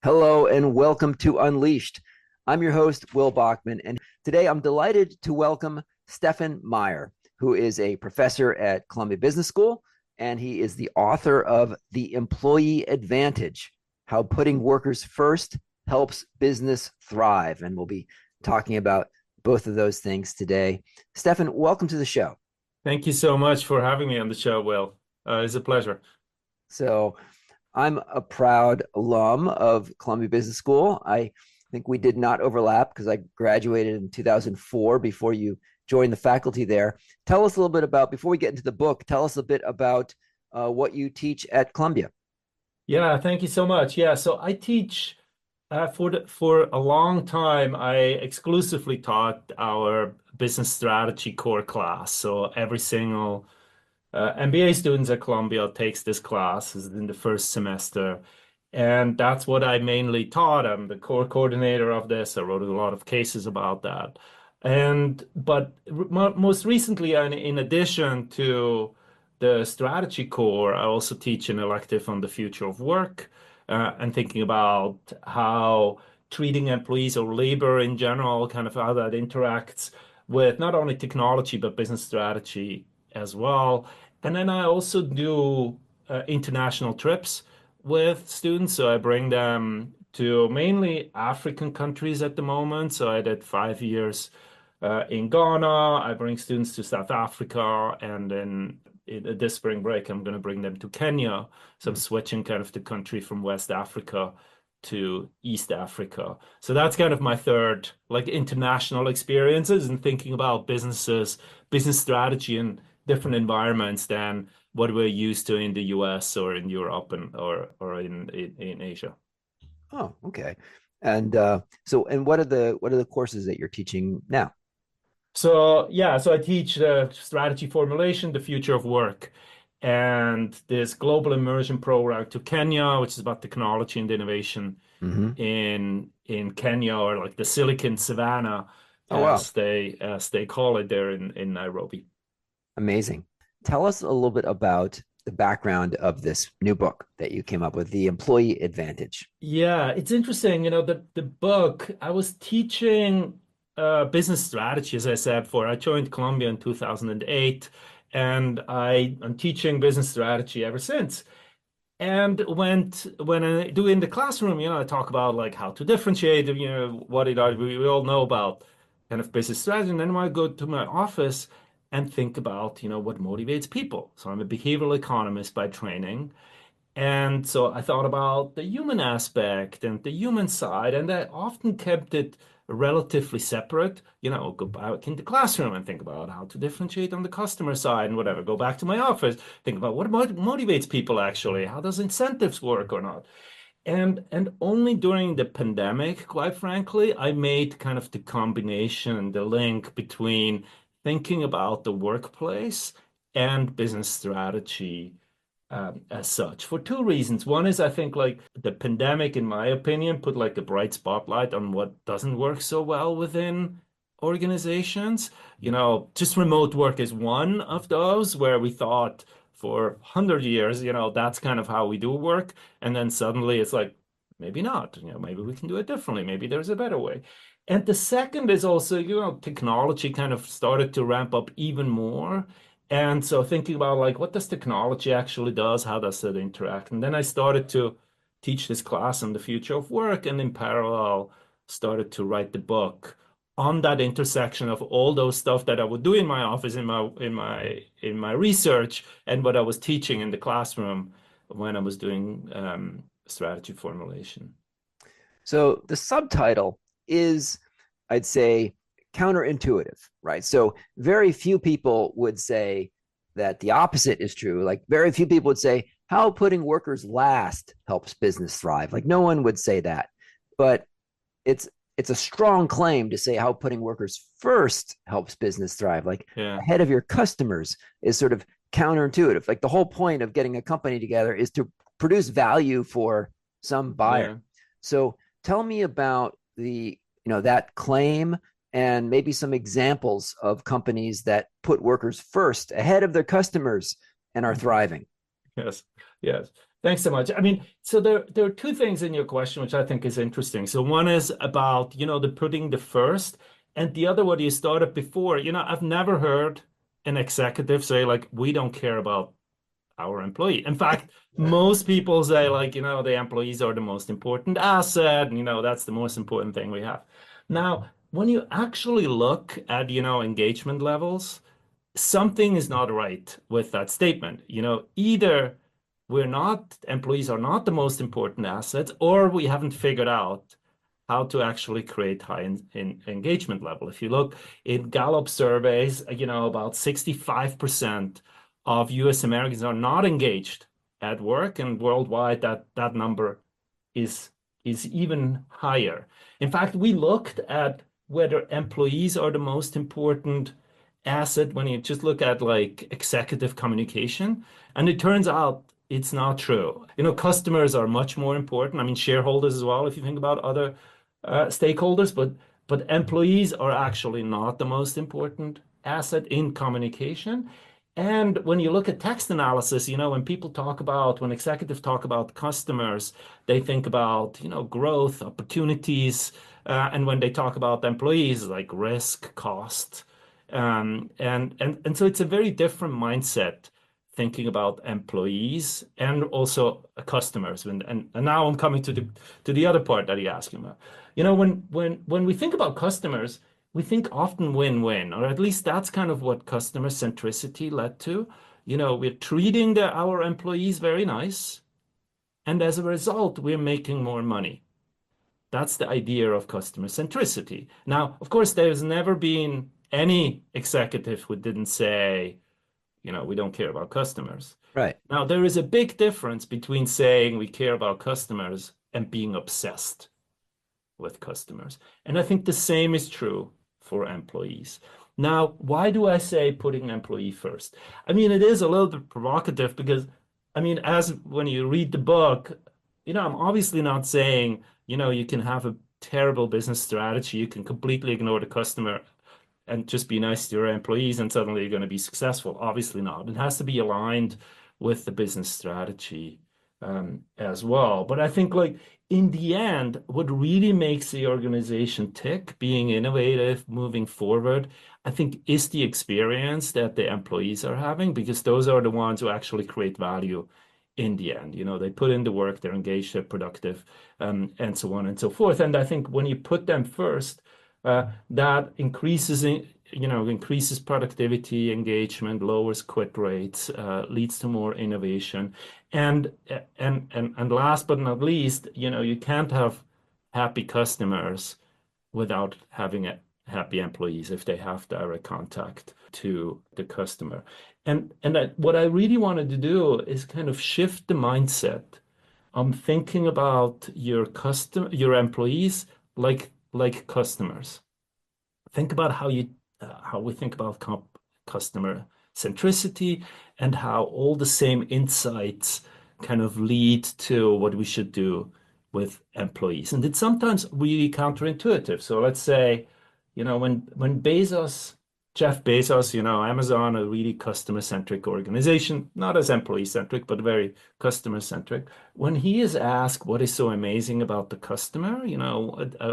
Hello and welcome to Unleashed. I'm your host, Will Bachman, and today I'm delighted to welcome Stephan Meier, who is a professor at Columbia Business School, and he is the author of The Employee Advantage: How Putting Workers First Helps Business Thrive. And we'll be talking about both of those things today. Stephan, welcome to the show. Thank you so much for having me on the show, Will. It's a pleasure. So, I'm a proud alum of Columbia Business School. I think we did not overlap because I graduated in 2004 before you joined the faculty there. Tell us a little bit about, before we get into the book, tell us a bit about what you teach at Columbia. Yeah, thank you so much. Yeah, so I teach for a long time. I exclusively taught our business strategy core class. So every single MBA students at Columbia takes this class is in the first semester. And that's what I mainly taught. I'm the core coordinator of this. I wrote a lot of cases about that. But most recently, and in addition to the strategy core, I also teach an elective on the future of work and thinking about how treating employees or labor in general, kind of how that interacts with not only technology, but business strategy as well. And then I also do international trips with students. So I bring them to mainly African countries at the moment. So I did 5 years in Ghana. I bring students to South Africa. And then this spring break, I'm going to bring them to Kenya. So I'm switching kind of the country from West Africa to East Africa. So that's kind of my third, like international experiences and thinking about businesses, business strategy in different environments than what we're used to in the US or in Europe or in Asia. Oh, okay. And and what are the courses that you're teaching now? So yeah, so I teach strategy formulation, the future of work, and this global immersion program to Kenya, which is about technology and innovation Hmm. in Kenya, or like the Silicon Savannah, Oh, wow. as they call it there in Nairobi. Amazing. Tell us a little bit about the background of this new book that you came up with, The Employee Advantage. Yeah, it's interesting. The book, I was teaching business strategy, as I said, for I joined Columbia in 2008, and I'm teaching business strategy ever since. And when I do in the classroom, I talk about like how to differentiate, what it are we all know about kind of business strategy. And then when I go to my office and think about, what motivates people. So I'm a behavioral economist by training. And so I thought about the human aspect and the human side, and I often kept it relatively separate. Go back in the classroom and think about how to differentiate on the customer side and whatever. Go back to my office, think about what motivates people actually. How does incentives work or not? And only during the pandemic, quite frankly, I made kind of the combination, the link between thinking about the workplace and business strategy as such for two reasons. One is I think like the pandemic, in my opinion, put like a bright spotlight on what doesn't work so well within organizations. Just remote work is one of those where we thought for 100 years, that's kind of how we do work. And then suddenly it's like, maybe not, maybe we can do it differently. Maybe there's a better way. And the second is also, technology kind of started to ramp up even more. And so thinking about like what does technology actually does, how does it interact? And then I started to teach this class on the future of work, and in parallel started to write the book on that intersection of all those stuff that I would do in my office, in my research, and what I was teaching in the classroom when I was doing strategy formulation. So the subtitle is, I'd say, counterintuitive, right? So very few people would say that the opposite is true. Like very few people would say how putting workers last helps business thrive. Like no one would say that. But it's it's a strong claim to say how putting workers first helps business thrive. Like Yeah, ahead of your customers is sort of counterintuitive. Like the whole point of getting a company together is to produce value for some buyer. yeah. So tell me about that claim and maybe some examples of companies that put workers first ahead of their customers and are thriving. Yes, yes. Thanks so much. I mean, so there are two things in your question which I think is interesting. So one is about, the putting the first, and the other what you started before. I've never heard an executive say like, we don't care about our employee. In fact, most people say like, the employees are the most important asset, and that's the most important thing we have. Now, when you actually look at, engagement levels, something is not right with that statement. Either employees are not the most important assets, or we haven't figured out how to actually create high in engagement level. If you look in Gallup surveys, about 65% of US Americans are not engaged at work, and worldwide that number is is even higher. In fact, we looked at whether employees are the most important asset when you just look at like executive communication, and it turns out it's not true. Customers are much more important. I mean, shareholders as well, if you think about other stakeholders, but employees are actually not the most important asset in communication. And when you look at text analysis, when executives talk about customers, they think about, growth, opportunities, and when they talk about employees, like risk, cost. And so it's a very different mindset thinking about employees and also customers. And now I'm coming to the other part that you're asking about. When we think about customers, we think often win-win, or at least that's kind of what customer centricity led to. We're treating our employees very nice, and as a result, we're making more money. That's the idea of customer centricity. Now, of course, there's never been any executive who didn't say, we don't care about customers. Right. Now, there is a big difference between saying we care about customers and being obsessed with customers. And I think the same is true for employees. Now, why do I say putting employee first? I mean, it is a little bit provocative because, I mean, as when you read the book, I'm obviously not saying, you can have a terrible business strategy, you can completely ignore the customer and just be nice to your employees and suddenly you're going to be successful. Obviously not. It has to be aligned with the business strategy as well. But I think like in the end, what really makes the organization tick, being innovative, moving forward, I think is the experience that the employees are having, because those are the ones who actually create value in the end. They put in the work, they're engaged, they're productive, and so on and so forth. And I think when you put them first, that increases productivity, engagement, lowers quit rates, leads to more innovation, and last but not least, you can't have happy customers without having happy employees if they have direct contact to the customer. What I really wanted to do is kind of shift the mindset. I'm thinking about your employees like customers. Think about how we think about customer centricity and how all the same insights kind of lead to what we should do with employees. And it's sometimes really counterintuitive. So let's say, when Jeff Bezos, Amazon, a really customer-centric organization, not as employee-centric, but very customer-centric. When he is asked what is so amazing about the customer,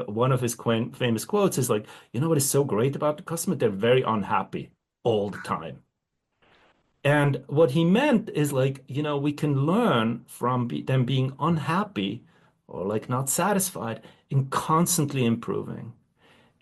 one of his famous quotes is like, what is so great about the customer? They're very unhappy all the time. And what he meant is like, we can learn from them being unhappy or like not satisfied and constantly improving.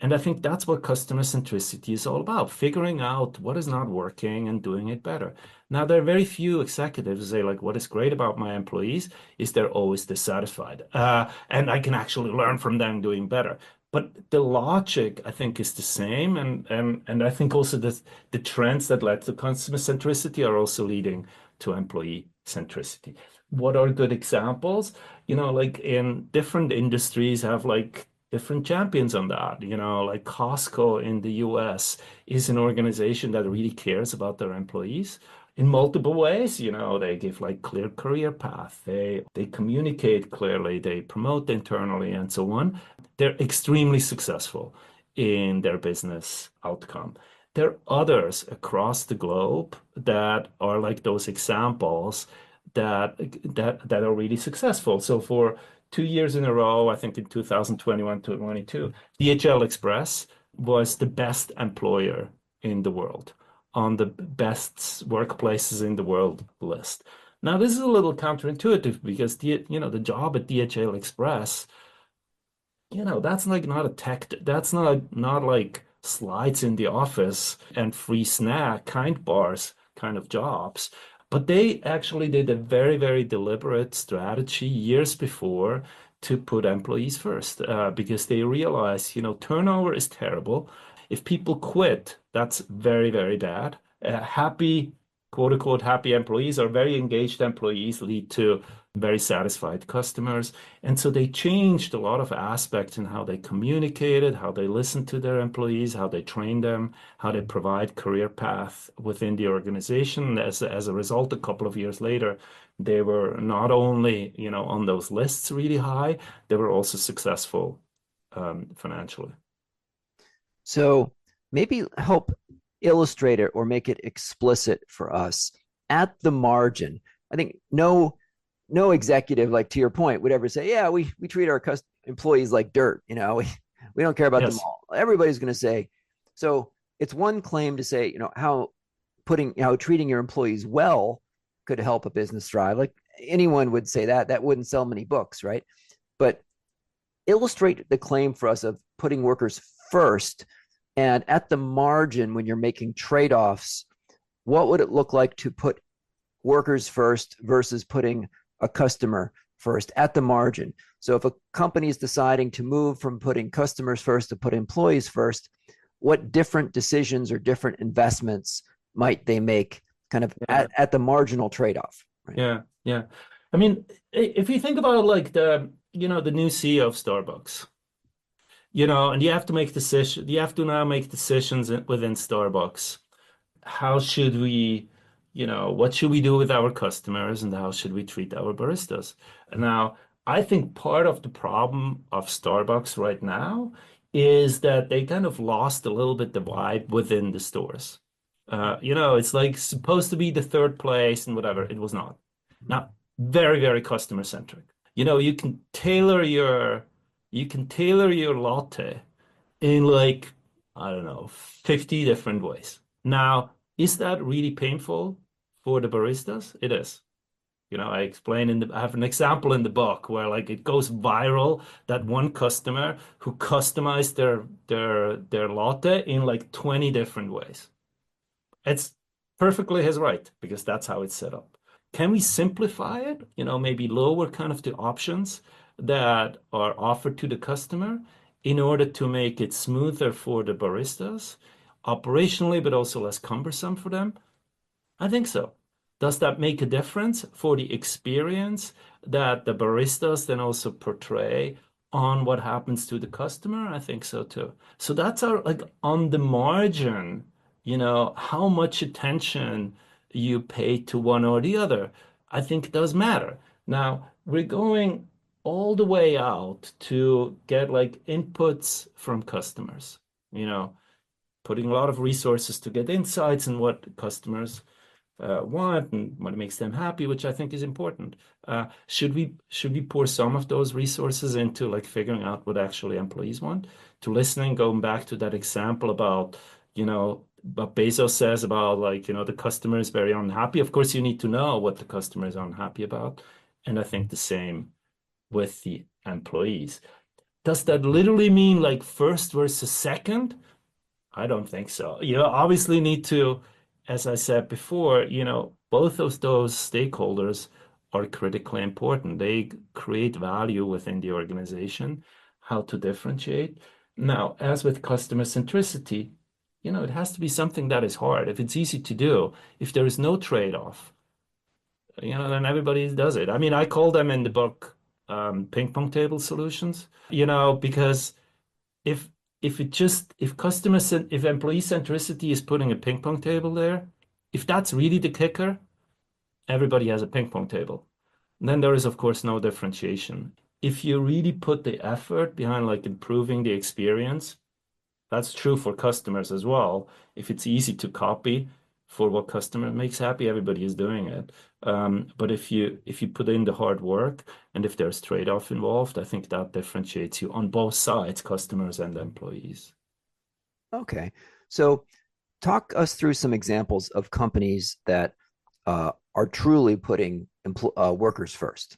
And I think that's what customer centricity is all about, figuring out what is not working and doing it better. Now, there are very few executives who say, like, what is great about my employees is they're always dissatisfied. And I can actually learn from them doing better. But the logic, I think, is the same. And I think also the trends that led to customer centricity are also leading to employee centricity. What are good examples? Like in different industries have like different champions on that. Like Costco in the US is an organization that really cares about their employees in multiple ways. They give like clear career path. They communicate clearly, they promote internally and so on. They're extremely successful in their business outcome. There are others across the globe that are like those examples that are really successful. So for 2 years in a row, I think in 2021 to 22, DHL Express was the best employer in the world on the best workplaces in the world list. Now, this is a little counterintuitive because the job at DHL Express, that's like not a tech, that's not like slides in the office and free snack kind bars kind of jobs. But they actually did a very, very deliberate strategy years before to put employees first, because they realized, turnover is terrible. If people quit, that's very, very bad. Happy, quote unquote, happy employees or very engaged employees lead to very satisfied customers. And so they changed a lot of aspects in how they communicated, how they listened to their employees, how they trained them, how they provide career path within the organization. As a result, a couple of years later, they were not only, on those lists really high, they were also successful financially. So maybe help illustrate it or make it explicit for us at the margin. I think no executive, like to your point, would ever say, yeah, we treat our employees like dirt. We don't care about them Yes. all. Everybody's going to say, so it's one claim to say, how treating your employees well could help a business thrive. Like anyone would say that wouldn't sell many books, right? But illustrate the claim for us of putting workers first. And at the margin, when you're making trade-offs, what would it look like to put workers first versus putting a customer first at the margin? So if a company is deciding to move from putting customers first to put employees first, what different decisions or different investments might they make kind of Yeah. at the marginal trade-off? Right? Yeah. Yeah. I mean, if you think about like the new CEO of Starbucks, and you have to now make decisions within Starbucks. How should we, what should we do with our customers and how should we treat our baristas? Now, I think part of the problem of Starbucks right now is that they kind of lost a little bit the vibe within the stores. It's like supposed to be the third place and whatever. It was not. Now, very, very customer centric. You can tailor your latte in like, I don't know, 50 different ways. Now, is that really painful for the baristas? It is. I have an example in the book where like it goes viral that one customer who customized their latte in like 20 different ways. It's perfectly his right because that's how it's set up. Can we simplify it? Maybe lower kind of the options that are offered to the customer in order to make it smoother for the baristas, operationally, but also less cumbersome for them? I think so. Does that make a difference for the experience that the baristas then also portray on what happens to the customer? I think so too. So that's our like on the margin, how much attention you pay to one or the other, I think it does matter. Now, we're going all the way out to get like inputs from customers, putting a lot of resources to get insights in what customers want and what makes them happy, which I think is important. Should we pour some of those resources into like figuring out what actually employees want? To listening, going back to that example about, what Bezos says about like, the customer is very unhappy. Of course, you need to know what the customer is unhappy about. And I think the same with the employees. Does that literally mean like first versus second? I don't think so. You obviously need to, as I said before, both of those stakeholders are critically important. They create value within the organization, how to differentiate. Now, as with customer centricity, it has to be something that is hard. If it's easy to do, if there is no trade-off, then everybody does it. I mean, I call them in the book ping pong table solutions, because if if employee centricity is putting a ping pong table there, if that's really the kicker, everybody has a ping pong table. And then there is, of course, no differentiation. If you really put the effort behind like improving the experience, that's true for customers as well. If it's easy to copy for what customer makes happy, everybody is doing it. But if you put in the hard work and if there's trade-off involved, I think that differentiates you on both sides, customers and employees. Okay. So talk us through some examples of companies that are truly putting workers first.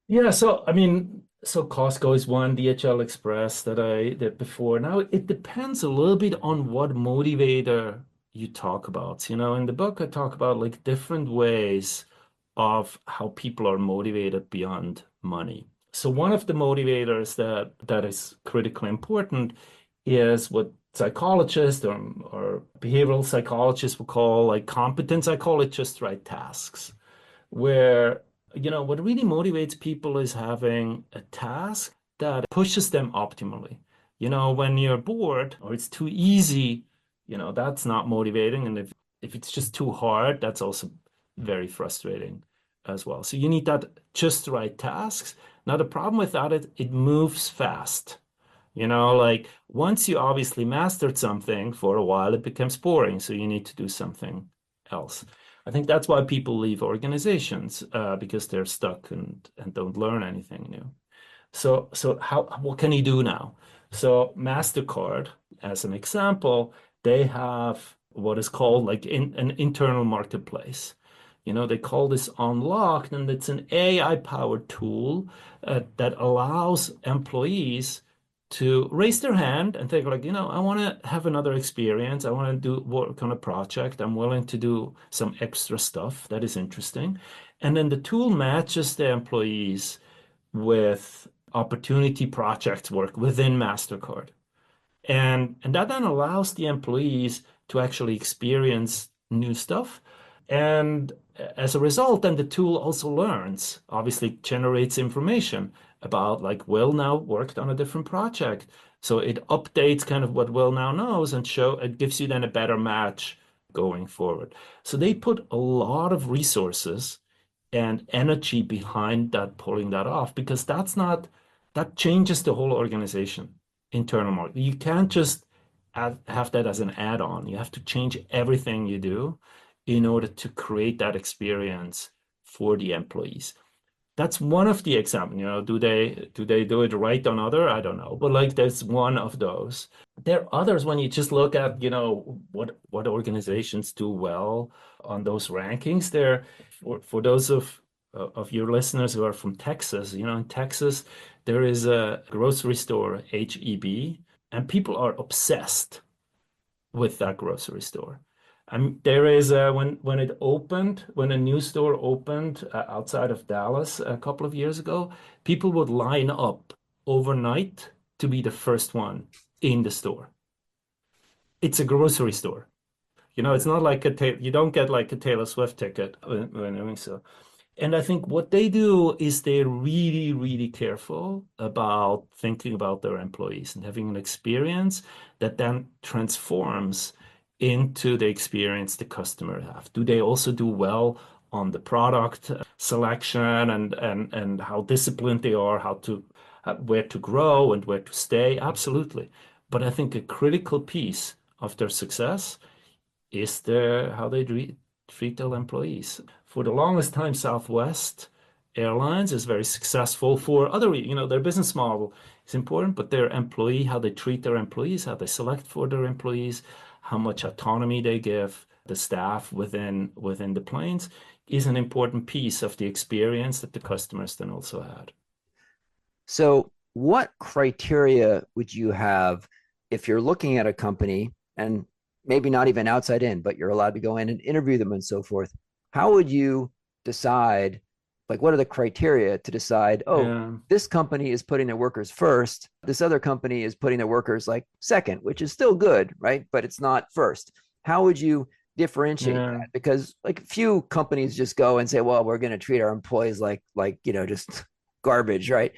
Yeah, so I mean, so Costco is one, DHL Express that I did before. Now it depends a little bit on what motivator you talk about. In the book I talk about like different ways of how people are motivated beyond money. So one of the motivators that is critically important is what psychologists or behavioral psychologists will call like competence. I call it just right tasks where, what really motivates people is having a task that pushes them optimally. When you're bored or it's too easy, that's not motivating. And if it's just too hard, that's also very frustrating as well. So you need that just right tasks. Now, the problem with that is it moves fast. Like once you obviously mastered something for a while, it becomes boring. So you need to do something else. I think that's why people leave organizations because they're stuck and don't learn anything new. So what can you do now? So MasterCard, as an example, they have what is called like an internal marketplace. They call this Unlocked, and it's an AI-powered tool that allows employees to raise their hand and think like, I want to have another experience. I want to do work on a project. I'm willing to do some extra stuff that is interesting. And then the tool matches the employees with opportunity project work within MasterCard. And that then allows the employees to actually experience new stuff. And as a result, then the tool also learns, obviously generates information about like Will now worked on a different project. So it updates kind of what Will now knows and it gives you then a better match going forward. So they put a lot of resources and energy behind that, pulling that off, because that changes the whole organization, internal market. You can't just have that as an add-on. You have to change everything you do in order to create that experience for the employees. That's one of the examples. Do they do it right on other? I don't know. But like that's one of those. There are others when you just look at, what organizations do well on those rankings. There, for those of your listeners who are from Texas, in Texas, there is a grocery store, HEB, and people are obsessed with that grocery store. There is when a new store opened outside of Dallas a couple of years ago, people would line up overnight to be the first one in the store. It's a grocery store. It's not like you don't get like a Taylor Swift ticket when doing so. And I think what they do is they're really, really careful about thinking about their employees and having an experience that then transforms into the experience the customer have. Do they also do well on the product selection and how disciplined they are, where to grow and where to stay? Absolutely. But I think a critical piece of their success is how they treat their employees. For the longest time, Southwest Airlines is very successful for their business model is important, but how they treat their employees, how they select for their employees, how much autonomy they give the staff within the planes is an important piece of the experience that the customers then also had. So, what criteria would you have if you're looking at a company and maybe not even outside in, but you're allowed to go in and interview them and so forth? How would you decide, like, what are the criteria to decide, oh, Yeah, this company is putting their workers first, this other company is putting their workers like second, which is still good, right? But it's not first. How would you differentiate yeah. that? Because like few companies just go and say, well, we're going to treat our employees like just garbage, right?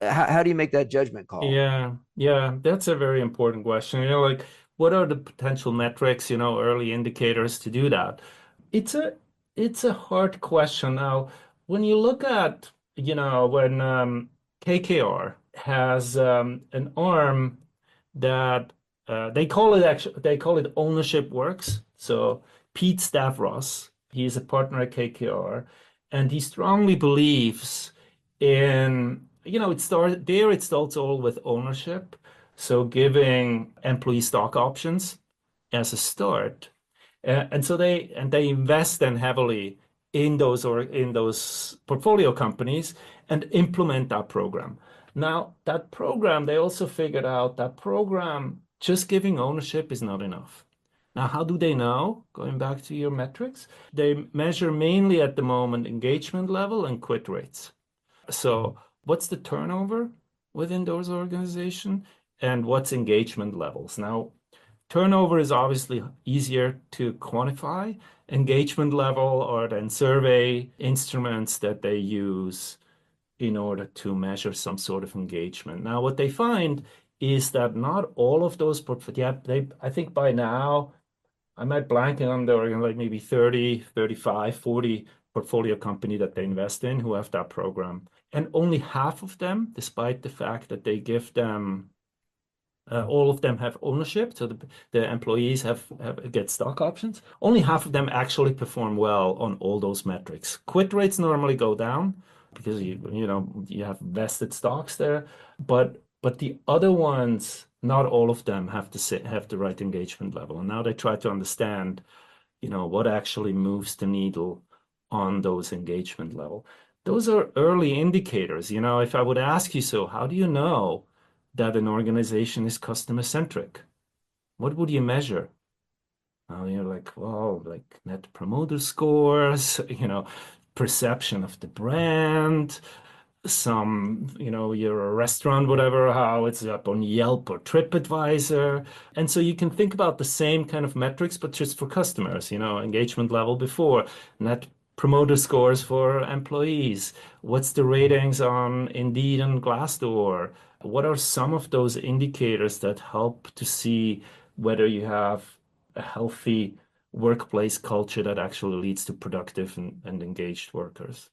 How do you make that judgment call? Yeah, that's a very important question. Like what are the potential metrics, early indicators to do that? It's a it's a hard question. Now, when you look at, when KKR has an arm that they call it ownership works. So Pete Stavros He's a partner at KKR, and he strongly believes in, it starts all with ownership. So giving employee stock options as a start. And they invest then heavily in those portfolio companies and implement that program. Now, that program, they also figured out that program, just giving ownership is not enough. Now, how do they know? Going back to your metrics, they measure mainly at the moment engagement level and quit rates. So, what's the turnover within those organizations and what's engagement levels? Now, turnover is obviously easier to quantify. Engagement level are then survey instruments that they use in order to measure some sort of engagement. Now, what they find is that not all of those portfolio, I think by now, I might blank on the like maybe 30, 35, 40 portfolio company that they invest in who have that program. And only half of them, despite the fact that they give them all of them have ownership, so the employees get stock options. Only half of them actually perform well on all those metrics. Quit rates normally go down because you have vested stocks there, but the other ones, not all of them have the right engagement level. And now they try to understand, what actually moves the needle on those engagement level. Those are early indicators. If I would ask you, so how do you know that an organization is customer centric? What would you measure? You're like, well, like net promoter scores, perception of the brand, you're a restaurant, whatever, how it's up on Yelp or TripAdvisor. And so you can think about the same kind of metrics, but just for customers, engagement level before, net promoter scores for employees. What's the ratings on Indeed and Glassdoor? What are some of those indicators that help to see whether you have a healthy workplace culture that actually leads to productive and engaged workers?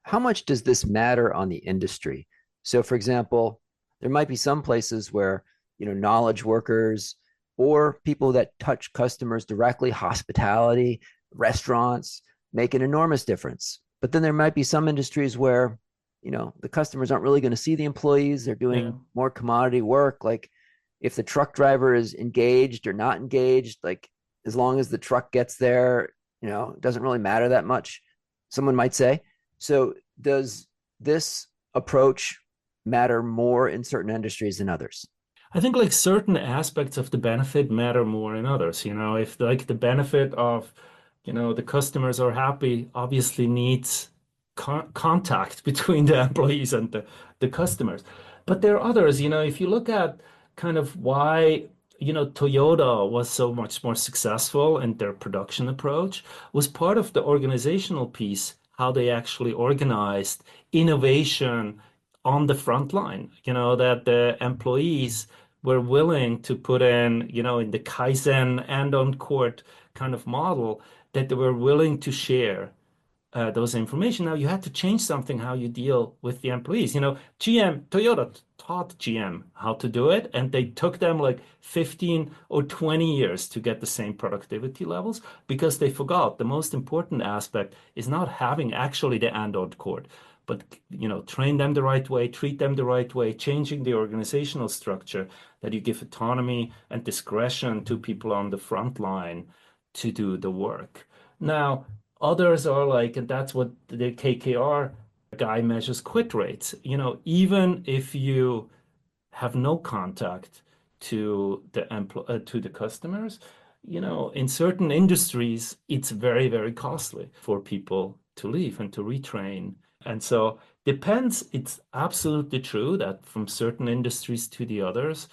How much does this matter on the industry? So, for example, there might be some places where, knowledge workers or people that touch customers directly, hospitality, restaurants, make an enormous difference. But then there might be some industries where, the customers aren't really going to see the employees. They're Yeah. doing more commodity work. Like if the truck driver is engaged or not engaged, like as long as the truck gets there, it doesn't really matter that much, someone might say. So does this approach matter more in certain industries than others? I think like certain aspects of the benefit matter more in others. If like the benefit of, the customers are happy, obviously needs contact between the employees and the customers. But there are others, if you look at kind of why, Toyota was so much more successful in their production approach was part of the organizational piece, how they actually organized innovation on the front line, that the employees were willing to put in the Kaizen and on court kind of model, that they were willing to share those information. Now you had to change something how you deal with the employees. Toyota taught GM how to do it, and they took them like 15 or 20 years to get the same productivity levels because they forgot the most important aspect is not having actually the and-on cord, but train them the right way, treat them the right way, changing the organizational structure that you give autonomy and discretion to people on the front line to do the work. Now, others are like, and that's what the KKR guy measures quit rates. Even if you have no contact to the customers, in certain industries, it's very, very costly for people to leave and to retrain. And so depends, it's absolutely true that from certain industries to the others,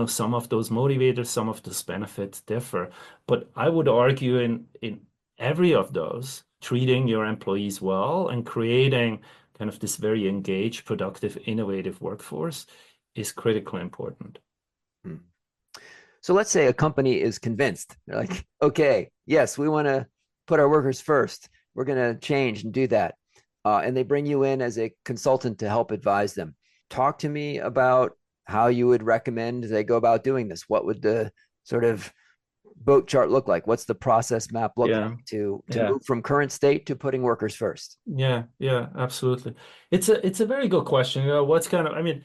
some of those motivators, some of those benefits differ. But I would argue in every of those, treating your employees well and creating kind of this very engaged, productive, innovative workforce is critically important. Hmm. So let's say a company is convinced, they're like, okay, yes, we want to put our workers first. We're going to change and do that. And they bring you in as a consultant to help advise them. Talk to me about how you would recommend they go about doing this. What would the sort of boat chart look like? What's the process map look Yeah, like to yeah. move from current state to putting workers first? Yeah, yeah, absolutely. It's a very good question. What's kind of, I mean,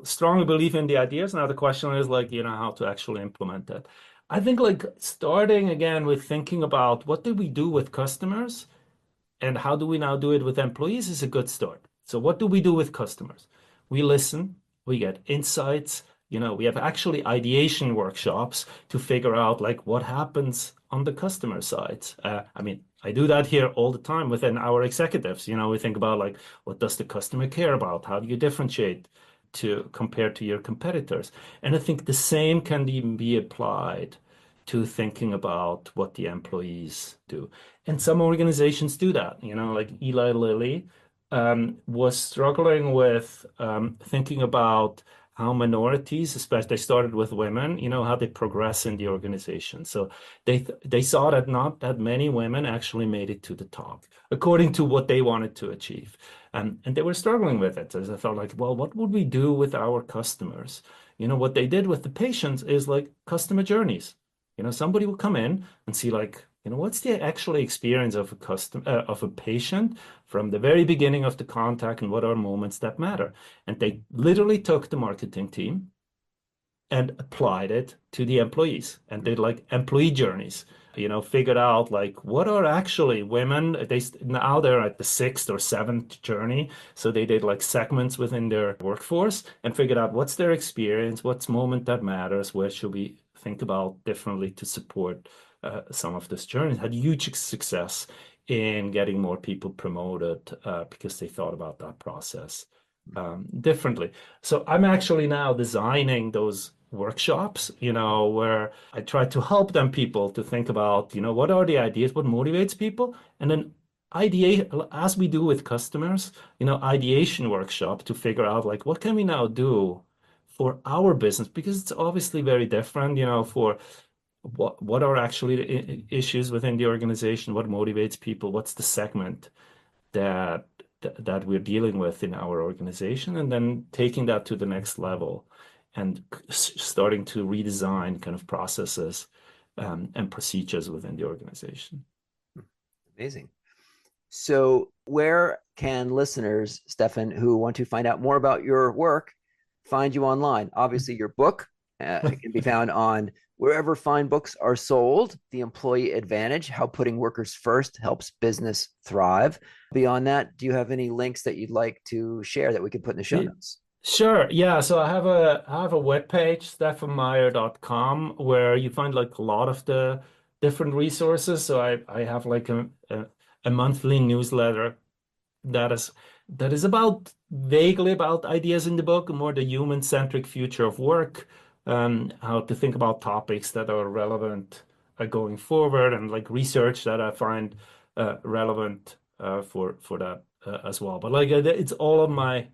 strongly believe in the ideas. Now the question is like, how to actually implement that. I think like starting again with thinking about what do we do with customers and how do we now do it with employees is a good start. So what do we do with customers? We listen, we get insights, we have actually ideation workshops to figure out like what happens on the customer side. I mean, I do that here all the time within our executives. We think about like what does the customer care about? How do you differentiate to compare to your competitors? And I think the same can even be applied to thinking about what the employees do. And some organizations do that, like Eli Lilly was struggling with thinking about how minorities, especially they started with women, how they progress in the organization. So they saw that not that many women actually made it to the top, according to what they wanted to achieve. And they were struggling with it. So I thought like, well, what would we do with our customers? What they did with the patients is like customer journeys. Somebody will come in and see like, what's the actual experience of a patient from the very beginning of the contact and what are moments that matter. And they literally took the marketing team and applied it to the employees and did like employee journeys. Figured out like what are actually women. Now they're at the sixth or seventh journey. So they did like segments within their workforce and figured out what's their experience, what's moment that matters, where should we think about differently to support some of this journey. Had huge success in getting more people promoted because they thought about that process differently. So I'm actually now designing those workshops, where I try to help people to think about, what are the ideas, what motivates people, and then ideate as we do with customers, ideation workshop to figure out like what can we now do for our business because it's obviously very different, for what are actually the issues within the organization, what motivates people, what's the segment that that we're dealing with in our organization, and then taking that to the next level and starting to redesign kind of processes and procedures within the organization. Amazing. So, where can listeners, Stephan, who want to find out more about your work, find you online? Obviously, your book it can be found on wherever fine books are sold. The Employee Advantage: How Putting Workers First Helps Business Thrive. Beyond that, do you have any links that you'd like to share that we could put in the show notes? Sure. Yeah. So I have a webpage, stephanmeier.com, where you find like a lot of the different resources. So I have like a monthly newsletter that is about vaguely about ideas in the book, more the human-centric future of work, how to think about topics that are relevant going forward, and like research that I find relevant for that as well. But like it's all on my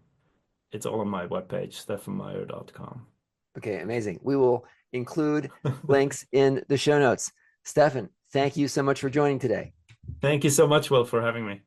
webpage, stephanmeier.com. Okay, amazing. We will include links in the show notes. Stephan, thank you so much for joining today. Thank you so much, Will, for having me.